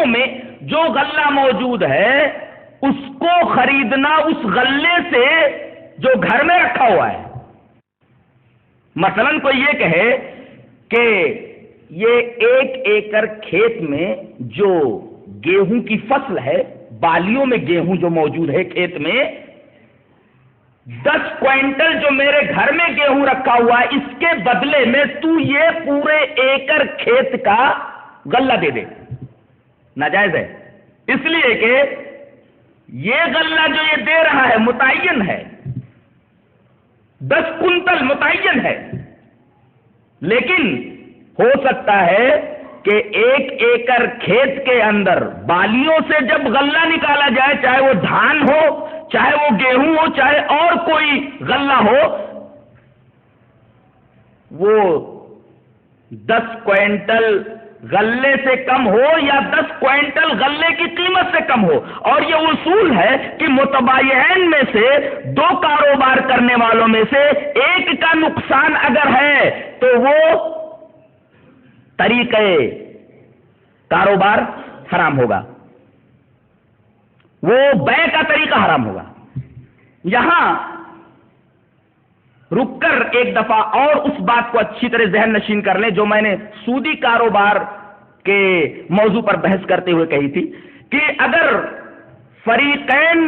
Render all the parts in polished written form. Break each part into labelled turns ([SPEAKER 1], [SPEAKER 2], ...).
[SPEAKER 1] میں جو غلہ موجود ہے اس کو خریدنا اس غلے سے جو گھر میں رکھا ہوا ہے. مثلا کوئی یہ کہے کہ یہ 1 ایکڑ کھیت میں جو گیہوں کی فصل ہے، بالیوں میں گیہوں جو موجود ہے کھیت میں، 10 کوئنٹل جو میرے گھر میں گیہوں رکھا ہوا ہے، اس کے بدلے میں تو یہ پورے ایکڑ کھیت کا غلہ دے دے. ناجائز ہے، اس لیے کہ یہ غلہ جو یہ دے رہا ہے متعین ہے، 10 کنٹل متعین ہے. لیکن ہو سکتا ہے کہ 1 ایکڑ کھیت کے اندر بالیوں سے جب غلہ نکالا جائے، چاہے وہ دھان ہو، چاہے وہ گیہوں ہو، چاہے اور کوئی غلہ ہو، وہ 10 کوئنٹل غلے سے کم ہو یا 10 کوئنٹل غلے کی قیمت سے کم ہو. اور یہ اصول ہے کہ متباین میں سے 2 کاروبار کرنے والوں میں سے ایک کا نقصان اگر ہے تو وہ طریقہ کاروبار حرام ہوگا، وہ بیع کا طریقہ حرام ہوگا. یہاں رک کر ایک دفعہ اور اس بات کو اچھی طرح ذہن نشین کر لیں جو میں نے سودی کاروبار کے موضوع پر بحث کرتے ہوئے کہی تھی کہ اگر فریقین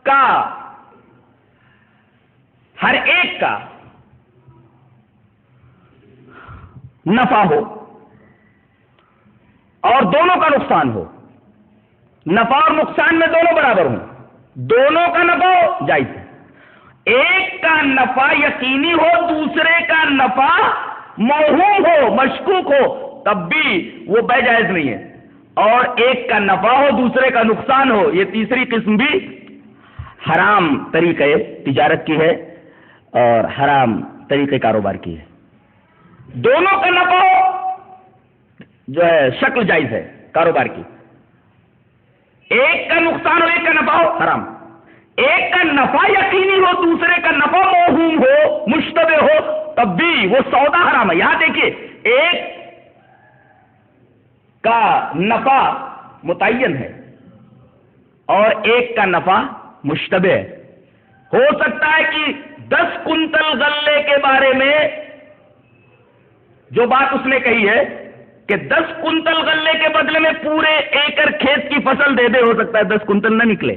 [SPEAKER 1] کا ہر ایک کا نفع ہو اور دونوں کا نقصان ہو، نفع اور نقصان میں دونوں برابر ہوں، دونوں کا نفع ہو جائز ہے. ایک کا نفع یقینی ہو، دوسرے کا نفع موہوم ہو، مشکوک ہو، تب بھی وہ بے جائز نہیں ہے. اور ایک کا نفع ہو دوسرے کا نقصان ہو، یہ تیسری قسم بھی حرام طریقے تجارت کی ہے اور حرام طریقے کاروبار کی ہے. دونوں کا نفع ہو جو ہے شکل جائز ہے کاروبار کی، ایک کا نقصان ہو ایک کا نفع ہو حرام. ایک کا نفع یقینی ہو دوسرے کا نفع موہوم ہو، مشتبہ ہو، تب بھی وہ سودا حرام ہے. یہاں دیکھیے ایک کا نفع متعین ہے اور ایک کا نفع مشتبہ ہے. ہو سکتا ہے کہ 10 کنٹل غلے کے بارے میں جو بات اس نے کہی ہے کہ 10 کنٹل غلے کے بدلے میں پورے ایکڑ کھیت کی فصل دے دے، ہو سکتا ہے 10 کنٹل نہ نکلے.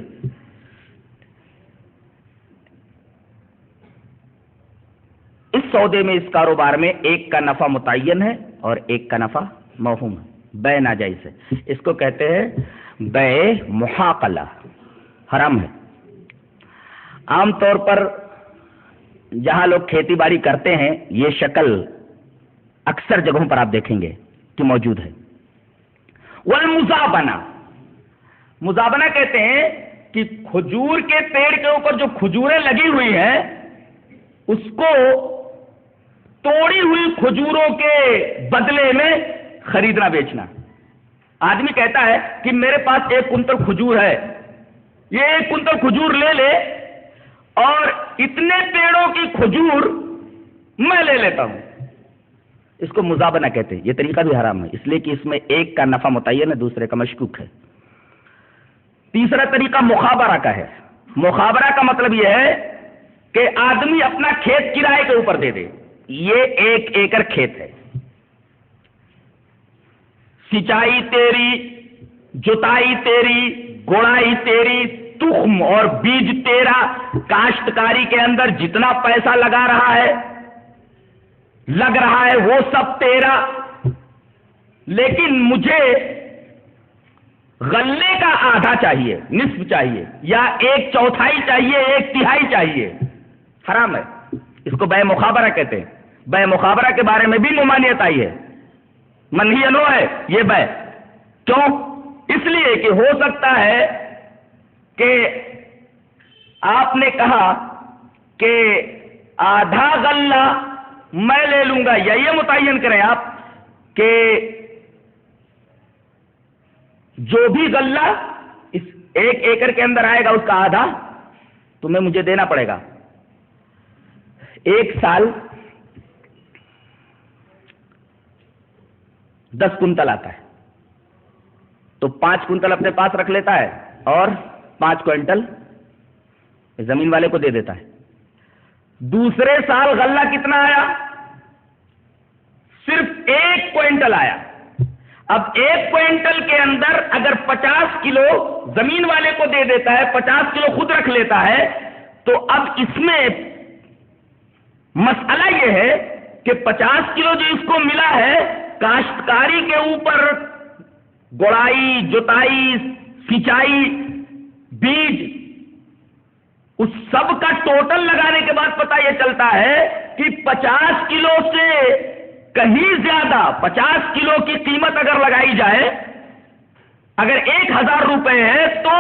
[SPEAKER 1] اس سودے میں، اس کاروبار میں ایک کا نفع متعین ہے اور ایک کا نفع موہوم ہے، بیع ناجائز ہے. اس کو کہتے ہیں بیع محاقلہ، حرام ہے. عام طور پر جہاں لوگ کھیتی باڑی کرتے ہیں یہ شکل اکثر جگہوں پر آپ دیکھیں گے کہ موجود ہے. والمزابنہ، مزابنہ کہتے ہیں کہ کھجور کے پیڑ کے اوپر جو کھجوریں لگی ہوئی ہیں اس کو توڑی ہوئی کھجوروں کے بدلے میں خریدنا بیچنا. آدمی کہتا ہے کہ میرے پاس 1 کنٹل کھجور ہے، یہ 1 کنٹل کھجور لے لے اور اتنے پیڑوں کی کھجور میں لے لیتا ہوں. اس کو مزابنہ کہتے ہیں. یہ طریقہ بھی حرام ہے اس لیے کہ اس میں ایک کا نفع متعین ہے دوسرے کا مشکوک ہے. تیسرا طریقہ مخابرہ کا ہے. مخابرہ کا مطلب یہ ہے کہ آدمی اپنا کھیت کرائے کے اوپر دے دے. یہ 1 ایکڑ کھیت ہے، سینچائی تیری، جتائی تیری، گڑائی تیری، تخم اور بیج تیرا، کاشتکاری کے اندر جتنا پیسہ لگ رہا ہے وہ سب تیرا، لیکن مجھے غلے کا آدھا چاہیے، نصف چاہیے، یا 1/4 چاہیے، 1/3 چاہیے. حرام ہے. اس کو بیع مخابرہ کہتے ہیں. بیع مخابرہ کے بارے میں بھی ممانعت آئی ہے، منہی عنہ ہے یہ بیع. کیوں؟ اس لیے کہ ہو سکتا ہے کہ آپ نے کہا کہ آدھا غلہ میں لے لوں گا، یا یہ متعین کریں آپ کہ جو بھی غلہ اس 1 ایکڑ کے اندر آئے گا اس کا آدھا تمہیں مجھے دینا پڑے گا. 1 سال 10 کنٹل آتا ہے. تو 5 کنٹل اپنے پاس رکھ لیتا ہے اور 5 کوئنٹل زمین والے کو دے دیتا ہے. دوسرے سال غلہ کتنا آیا؟ صرف 1 کوئنٹل آیا. اب 1 کوئنٹل کے اندر اگر 50 کلو زمین والے کو دے دیتا ہے، 50 کلو خود رکھ لیتا ہے، تو اب اس میں مسئلہ یہ ہے کہ 50 کلو جو اس کو ملا ہے، کاشتکاری کے اوپر گڑائی، جوتائی، سینچائی، بیج، اس سب کا ٹوٹل لگانے کے بعد پتہ یہ چلتا ہے کہ 50 کلو سے کہیں زیادہ، 50 کلو کی قیمت اگر لگائی جائے، اگر 1000 روپے ہے تو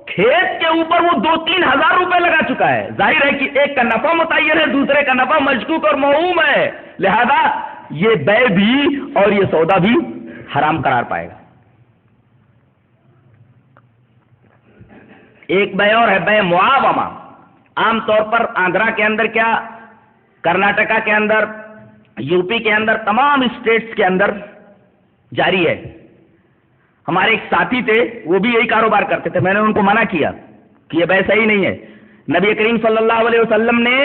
[SPEAKER 1] کھیت کے اوپر وہ 2-3 ہزار روپے لگا چکا ہے. ظاہر ہے کہ ایک کا نفع متعین ہے، دوسرے کا نفع مشکوک اور موہوم ہے، لہذا یہ بے بھی اور یہ سودا بھی حرام قرار پائے گا. ایک بے اور ہے بے معاومہ. عام طور پر آندھرا کے اندر، کیا کرناٹکا کے اندر، یو پی کے اندر، تمام اسٹیٹس کے اندر جاری ہے. ہمارے ایک ساتھی تھے، وہ بھی یہی کاروبار کرتے تھے. میں نے ان کو منع کیا کہ یہ بے صحیح نہیں ہے. نبی کریم صلی اللہ علیہ وسلم نے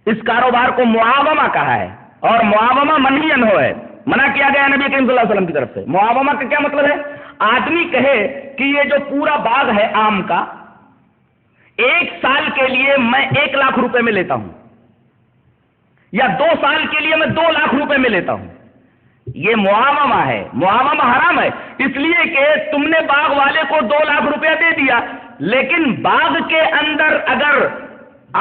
[SPEAKER 1] اس کاروبار کو معاومہ کہا ہے، اور معاومہ منہی عنہ ہے، منع کیا گیا نبی کریم صلی اللہ علیہ وسلم کی طرف سے. معاومہ کا کیا مطلب ہے؟ آدمی کہے کہ یہ جو پورا باغ ہے آم کا، 1 سال کے لیے میں 1 لاکھ روپے میں لیتا ہوں، یا 2 سال کے لیے میں 2 لاکھ روپے میں لیتا ہوں. یہ معاومہ ہے. معاومہ حرام ہے، اس لیے کہ تم نے باغ والے کو 2 لاکھ روپیہ دے دیا، لیکن باغ کے اندر اگر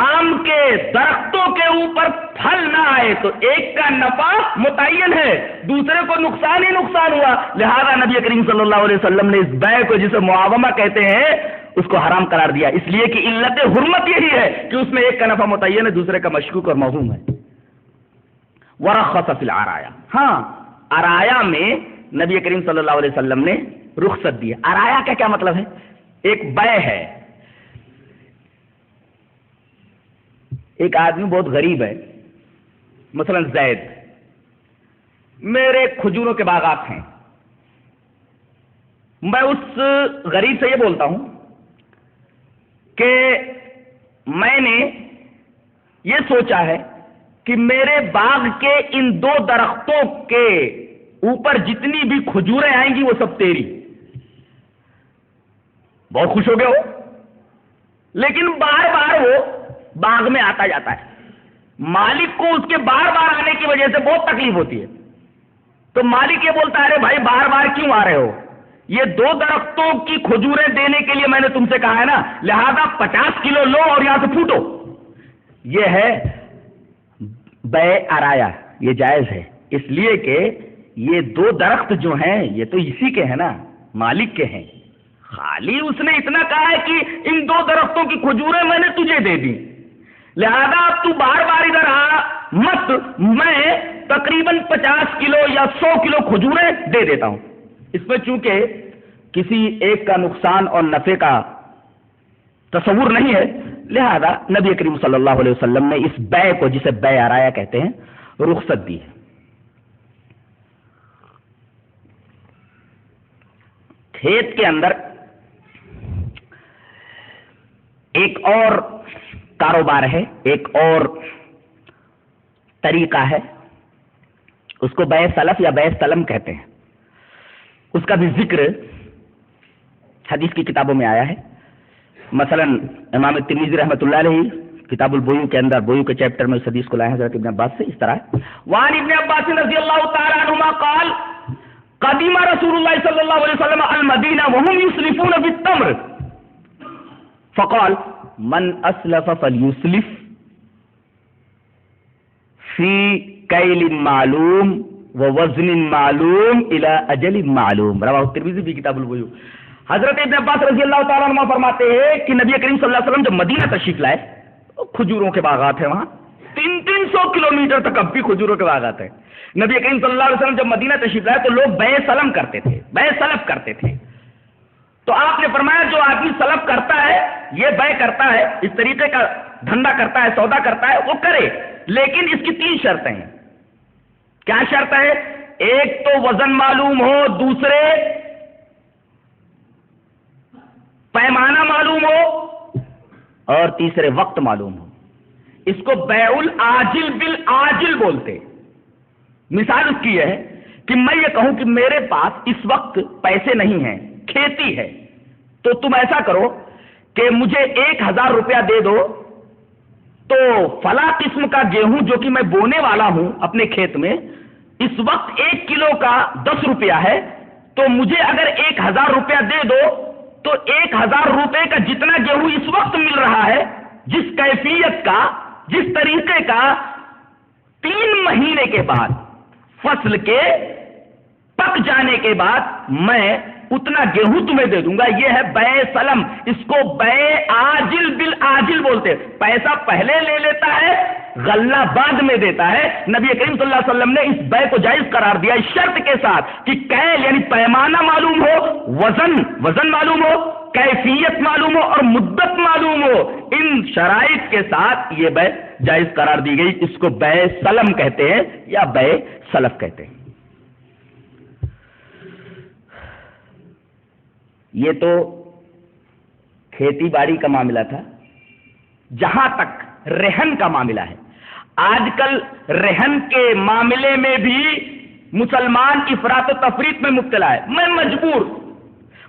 [SPEAKER 1] آم کے درختوں کے اوپر پھل نہ آئے تو ایک کا نفع متعین ہے، دوسرے کو نقصان ہی نقصان ہوا. لہذا نبی کریم صلی اللہ علیہ وسلم نے اس بے کو، جسے معاومہ کہتے ہیں، اس کو حرام قرار دیا، اس لیے کہ علت حرمت یہی ہے کہ اس میں ایک کا نفع متعین ہے، دوسرے کا مشکوک اور موہوم ہے. ورخص فی العرایا. ہاں، عرایا میں نبی کریم صلی اللہ علیہ وسلم نے رخصت دی. عرایا کا کیا مطلب ہے؟ ایک بے ہے. ایک آدمی بہت غریب ہے، مثلا زید، میرے کھجوروں کے باغات ہیں، میں اس غریب سے یہ بولتا ہوں کہ میں نے یہ سوچا ہے کہ میرے باغ کے ان 2 درختوں کے اوپر جتنی بھی کھجوریں آئیں گی وہ سب تیری. بہت خوش ہو گئے ہو، لیکن بار بار وہ باغ میں آتا جاتا ہے. مالک کو اس کے بار بار آنے کی وجہ سے بہت تکلیف ہوتی ہے. تو مالک یہ بولتا ہے، ارے بھائی بار بار کیوں آ رہے ہو؟ یہ 2 درختوں کی کھجوریں دینے کے لیے میں نے تم سے کہا ہے نا، لہذا 50 کلو لو اور یہاں سے پھوٹو. یہ ہے بے عرایا، یہ جائز ہے، اس لیے کہ یہ 2 درخت جو ہیں یہ تو اسی کے ہیں نا، مالک کے ہیں. خالی اس نے اتنا کہا ہے کہ ان 2 درختوں کی کھجوریں میں نے تجھے دے دی، لہذا اب تو بار بار ادھر آ مت، میں تقریباً 50 کلو یا 100 کلو کھجوریں دے دیتا ہوں. اس میں چونکہ کسی ایک کا نقصان اور نفع کا تصور نہیں ہے، لہذا نبی کریم صلی اللہ علیہ وسلم نے اس بے کو، جسے بے عرایا کہتے ہیں، رخصت دی ہے. کھیت کے اندر ایک اور کاروبار ہے، ایک اور طریقہ ہے، اس کو بے سلف یا بے سلم کہتے ہیں. اس کا بھی ذکر حدیث کی کتابوں میں آیا ہے. مثلا امام ترمذی رحمۃ اللہ علیہ کتاب البیوع کے اندر، بیوع کے چیپٹر میں اس حدیث کو لائے ہیں حضرت ابن عباس سے اس طرح: وعن ابن عباس رضی اللہ تعالی عنہما قال قدم رسول اللہ صلی اللہ علیہ وسلم المدینہ وهم یسلفون بالتمر فقال من اسلف فلیسلف فی کیل معلوم ووزن معلوم الی اجل معلوم. رواہ الترمذی فی کتاب البیوع. حضرت ابن عباس رضی اللہ تعالیٰ عنہ فرماتے ہیں کہ نبی کریم صلی اللہ علیہ وسلم جب مدینہ تشریف لائے، کھجوروں کے باغات ہیں وہاں، 300 کلومیٹر تک اب بھی کھجوروں کے باغات ہیں. نبی کریم صلی اللہ علیہ وسلم جب مدینہ تشریف لائے تو لوگ بے سلم کرتے تھے، بے سلف کرتے تھے. تو آپ نے فرمایا جو آدمی سلف کرتا ہے، یہ بے کرتا ہے، اس طریقے کا دھندا کرتا ہے، سودا کرتا ہے، وہ کرے، لیکن اس کی 3 شرطیں ہیں. کیا شرط ہے؟ ایک تو وزن معلوم ہو، دوسرے پیمانہ معلوم ہو اور تیسرے وقت معلوم ہو. اس کو بیع العاجل بالعاجل بولتے. مثال اس کی ہے کہ میں یہ کہوں کہ میرے پاس اس وقت پیسے نہیں ہیں، کھیتی ہے، تو تم ایسا کرو کہ مجھے 1000 روپیہ دے دو، تو فلاں قسم کا گیہوں جو کہ میں بونے والا ہوں اپنے کھیت میں، اس وقت 1 کلو کا 10 روپیہ ہے، تو مجھے اگر 1000 روپیہ دے دو تو 1000 روپے کا جتنا گیہوں اس وقت مل رہا ہے، جس کیفیت کا، جس طریقے کا، 3 مہینے کے بعد فصل کے پک جانے کے بعد میں اتنا گیہوں تمہیں دے دوں گا. یہ ہے بیع سلم. اس کو بیع عاجل بالعاجل بولتے. پیسہ پہلے لے لیتا ہے، غلہ بعد میں دیتا ہے. نبی کریم صلی اللہ علیہ وسلم نے اس بیع کو جائز قرار دیا اس شرط کے ساتھ کہ کیل یعنی پیمانہ معلوم ہو، وزن معلوم ہو، کیفیت معلوم ہو اور مدت معلوم ہو. ان شرائط کے ساتھ یہ بیع جائز قرار دی گئی. اس کو بیع سلم کہتے ہیں یا بیع سلف کہتے ہیں. یہ تو کھیتی باڑی کا معاملہ تھا. جہاں تک رہن کا معاملہ ہے، آج کل رہن کے معاملے میں بھی مسلمان افراط و تفریط میں مبتلا ہے. میں مجبور،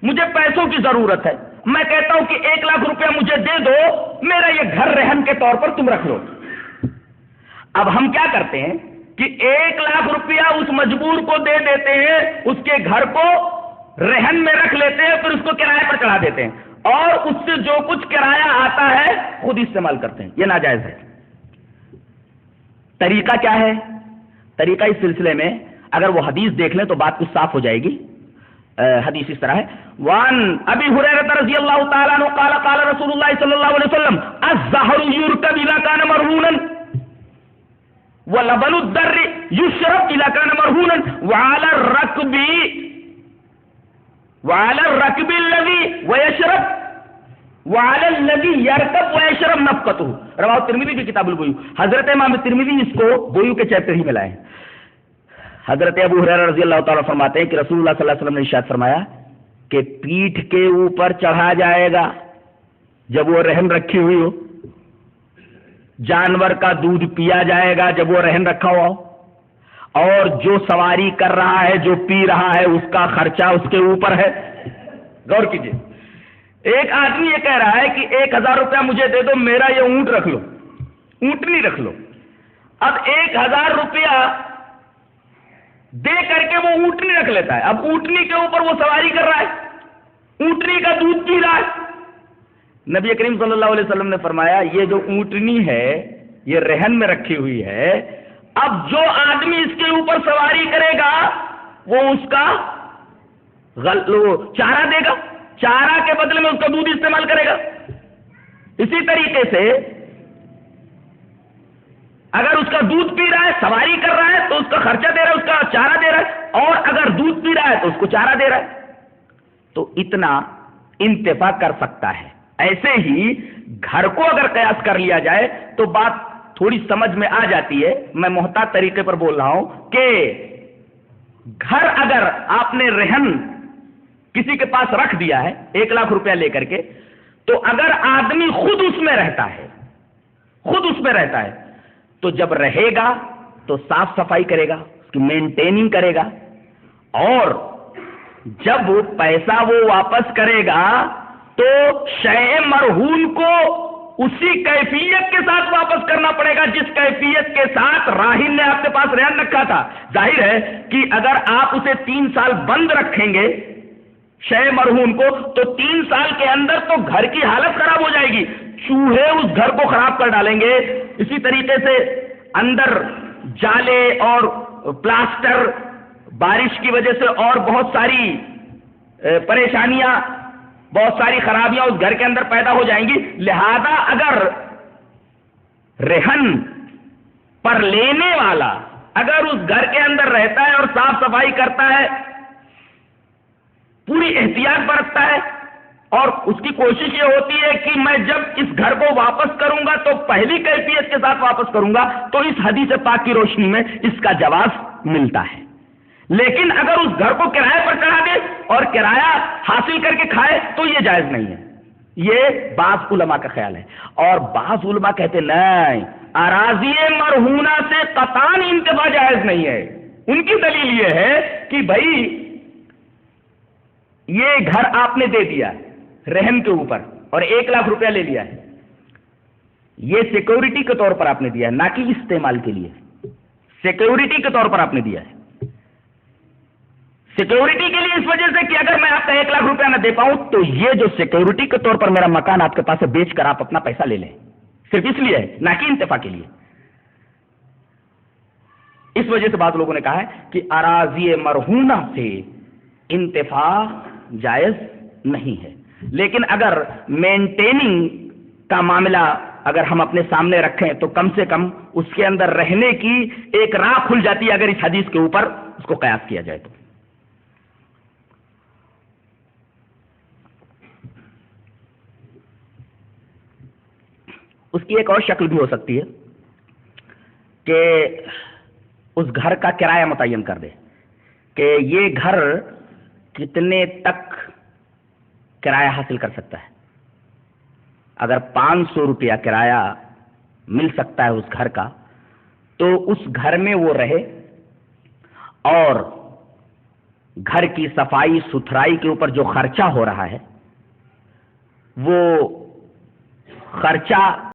[SPEAKER 1] مجھے پیسوں کی ضرورت ہے، میں کہتا ہوں کہ 1 لاکھ روپیہ مجھے دے دو، میرا یہ گھر رہن کے طور پر تم رکھ لو. اب ہم کیا کرتے ہیں کہ 1 لاکھ روپیہ اس مجبور کو دے دیتے ہیں، اس کے گھر کو رہن میں رکھ لیتے ہیں، پھر اس کو کرائے پر چڑھا دیتے ہیں اور اس سے جو کچھ کرایہ آتا ہے خود استعمال کرتے ہیں. یہ ناجائز ہے. طریقہ کیا ہے؟ طریقہ اس سلسلے میں اگر وہ حدیث دیکھ لیں تو بات کچھ صاف ہو جائے گی. حدیث اس طرح ہے: وان ابی ہریرہ رضی اللہ تعالی عنہ قال قال رسول اللہ صلی اللہ علیہ وسلم الزہر یرکب اذا کان مرہونا ولبن الدر یشرب اذا کان مرہونا وعلى الركب الذي ويشرب وعلى الذي يركب ويشرب نفقته. رواه الترمذی في کتاب البیوع. حضرت امام ترمذی اس کو بیوع کے چیپٹر ہی میں لائے. حضرت ابو ہریرہ رضی اللہ تعالیٰ فرماتے ہیں کہ رسول اللہ صلی اللہ علیہ وسلم نے ارشاد فرمایا کہ پیٹھ کے اوپر چڑھا جائے گا جب وہ رہن رکھی ہوئی ہو، جانور کا دودھ پیا جائے گا جب وہ رہن رکھا ہوا ہو، اور جو سواری کر رہا ہے، جو پی رہا ہے، اس کا خرچہ اس کے اوپر ہے. غور کیجیے، ایک آدمی یہ کہہ رہا ہے کہ 1000 روپیہ مجھے دے دو، میرا یہ اونٹ رکھ لو، اونٹنی رکھ لو. اب 1000 روپیہ دے کر کے وہ اونٹنی رکھ لیتا ہے. اب اونٹنی کے اوپر وہ سواری کر رہا ہے، اونٹنی کا دودھ پی رہا ہے. نبی کریم صلی اللہ علیہ وسلم نے فرمایا یہ جو اونٹنی ہے یہ رہن میں رکھی ہوئی ہے، اب جو آدمی اس کے اوپر سواری کرے گا وہ اس کا چارہ دے گا، چارہ کے بدلے میں اس کا دودھ استعمال کرے گا. اسی طریقے سے اگر اس کا دودھ پی رہا ہے، سواری کر رہا ہے، تو اس کا خرچہ دے رہا ہے، اس کا چارہ دے رہا ہے، اور اگر دودھ پی رہا ہے تو اس کو چارہ دے رہا ہے. تو اتنا انتفاع کر سکتا ہے. ایسے ہی گھر کو اگر قیاس کر لیا جائے تو بات تھوڑی سمجھ میں آ جاتی ہے. میں محتاط طریقے پر بول رہا ہوں کہ گھر اگر آپ نے رہن کسی کے پاس رکھ دیا ہے 1 لاکھ روپیہ لے کر کے، تو اگر آدمی خود اس میں رہتا ہے تو جب رہے گا تو صاف صفائی کرے گا، اس کی مینٹیننگ کرے گا، اور جب پیسہ وہ واپس کرے گا تو شیء مرہون کو اسی کیفیت کے ساتھ واپس کرنا پڑے گا جس کیفیت کے ساتھ راہن نے آپ کے پاس رہن رکھا تھا. ظاہر ہے کہ اگر آپ اسے 3 سال بند رکھیں گے شیء مرہون کو، تو 3 سال کے اندر تو گھر کی حالت خراب ہو جائے گی، چوہے اس گھر کو خراب کر ڈالیں گے. اسی طریقے سے اندر جالے اور پلاسٹر، بارش کی وجہ سے اور بہت ساری پریشانیاں، بہت ساری خرابیاں اس گھر کے اندر پیدا ہو جائیں گی. لہذا اگر رہن پر لینے والا اگر اس گھر کے اندر رہتا ہے اور صاف صفائی کرتا ہے، پوری احتیاط برتتا ہے، اور اس کی کوشش یہ ہوتی ہے کہ میں جب اس گھر کو واپس کروں گا تو پہلی کیفیت کے ساتھ واپس کروں گا، تو اس حدیث پاک کی روشنی میں اس کا جواز ملتا ہے. لیکن اگر اس گھر کو کرائے پر چڑھا دے اور کرایہ حاصل کر کے کھائے تو یہ جائز نہیں ہے. یہ بعض علماء کا خیال ہے، اور بعض علماء کہتے نہیں، اراضی مرہونہ سے قطعاً انتفاع جائز نہیں ہے۔ ان کی دلیل یہ ہے کہ بھائی یہ گھر آپ نے دے دیا رہن کے اوپر اور 1,00,000 روپیہ لے لیا ہے، یہ سیکورٹی کے طور پر آپ نے دیا ہے، نہ کہ استعمال کے لیے، سیکورٹی کے طور پر آپ نے دیا ہے۔ سیکورٹی کے لیے اس وجہ سے کہ اگر میں آپ کا 1,00,000 روپیہ نہ دے پاؤں تو یہ جو سیکورٹی کے طور پر میرا مکان آپ کے پاس سے بیچ کر آپ اپنا پیسہ لے لیں، صرف اس لیے ہے، نہ کہ انتفاع کے لیے۔ اس وجہ سے بعض لوگوں نے کہا ہے کہ اراضی مرہونہ سے انتفاع جائز نہیں ہے، لیکن اگر مینٹیننگ کا معاملہ اگر ہم اپنے سامنے رکھیں تو کم سے کم اس کے اندر رہنے کی ایک راہ کھل جاتی ہے، اگر اس حدیث کے اوپر اس کو قیاس کیا جائے تو۔ اس کی ایک اور شکل بھی ہو سکتی ہے کہ اس گھر کا کرایہ متعین کر دے کہ یہ گھر کتنے تک کرایہ حاصل کر سکتا ہے۔ اگر 500 روپیہ کرایہ مل سکتا ہے اس گھر کا تو اس گھر میں وہ رہے، اور گھر کی صفائی ستھرائی کے اوپر جو خرچہ ہو رہا ہے وہ خرچہ